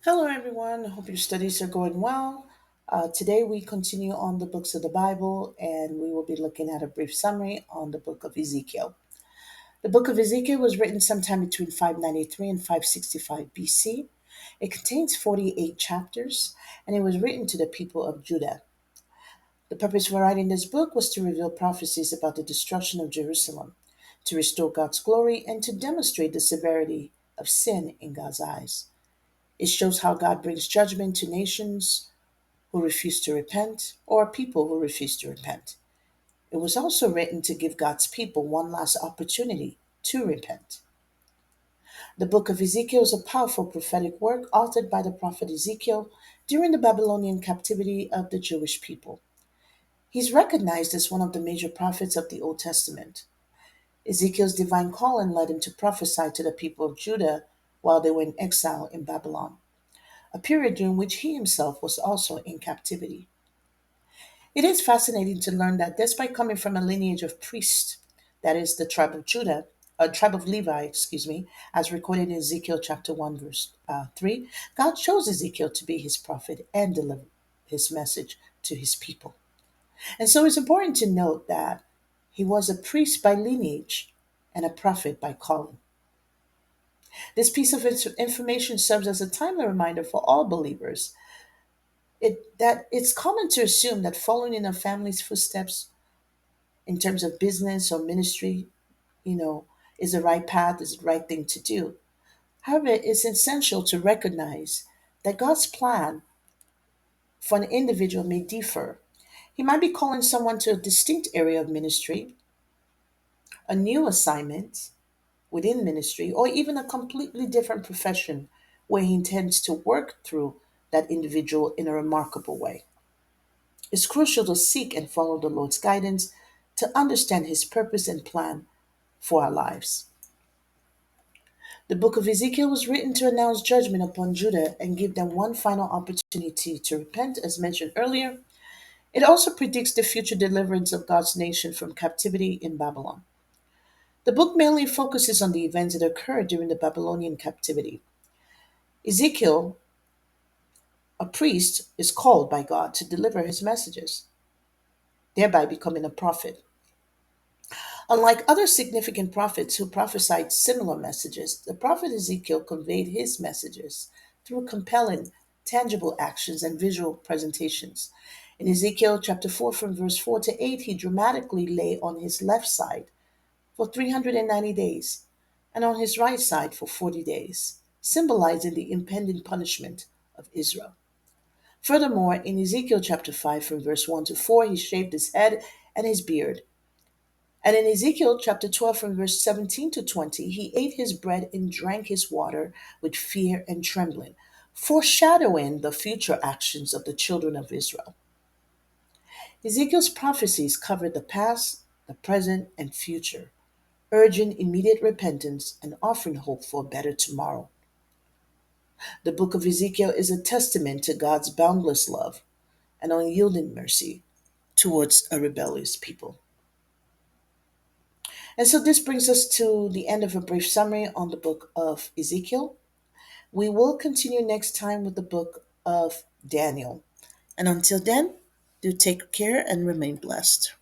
Hello, everyone. Hope your studies are going well. Today, we continue on the books of the Bible, and we will be looking at a brief summary on the book of Ezekiel. The book of Ezekiel was written sometime between 593 and 565 BC. It contains 48 chapters, and it was written to the people of Judah. The purpose for writing this book was to reveal prophecies about the destruction of Jerusalem, to restore God's glory, and to demonstrate the severity of sin in God's eyes. It shows how God brings judgment to nations who refuse to repent or people who refuse to repent. It was also written to give God's people one last opportunity to repent. The book of Ezekiel is a powerful prophetic work authored by the prophet Ezekiel during the Babylonian captivity of the Jewish people. He's recognized as one of the major prophets of the Old Testament. Ezekiel's divine calling led him to prophesy to the people of Judah while they were in exile in Babylon, a period during which he himself was also in captivity. It is fascinating to learn that despite coming from a lineage of priests, that is the tribe of Judah, a tribe of Levi, as recorded in Ezekiel chapter 1, verse 3, God chose Ezekiel to be his prophet and deliver his message to his people. And so it's important to note that he was a priest by lineage and a prophet by calling. This piece of information serves as a timely reminder for all believers that it's common to assume that following in a family's footsteps in terms of business or ministry, you know, is the right path, is the right thing to do. However, it's essential to recognize that God's plan for an individual may differ. He might be calling someone to a distinct area of ministry, a new assignment within ministry, or even a completely different profession where he intends to work through that individual in a remarkable way. It's crucial to seek and follow the Lord's guidance to understand his purpose and plan for our lives. The book of Ezekiel was written to announce judgment upon Judah and give them one final opportunity to repent, as mentioned earlier. It also predicts the future deliverance of God's nation from captivity in Babylon. The book mainly focuses on the events that occurred during the Babylonian captivity. Ezekiel, a priest, is called by God to deliver his messages, thereby becoming a prophet. Unlike other significant prophets who prophesied similar messages, the prophet Ezekiel conveyed his messages through compelling, tangible actions and visual presentations. In Ezekiel chapter 4, from verse 4 to 8, he dramatically lay on his left side for 390 days and on his right side for 40 days, symbolizing the impending punishment of Israel. Furthermore, in Ezekiel chapter 5, from verse 1 to 4, he shaved his head and his beard. And in Ezekiel chapter 12, from verse 17 to 20, he ate his bread and drank his water with fear and trembling, foreshadowing the future actions of the children of Israel. Ezekiel's prophecies covered the past, the present, and future, urging immediate repentance and offering hope for a better tomorrow. The book of Ezekiel is a testament to God's boundless love and unyielding mercy towards a rebellious people. And so this brings us to the end of a brief summary on the book of Ezekiel. We will continue next time with the book of Daniel. And until then, do take care and remain blessed.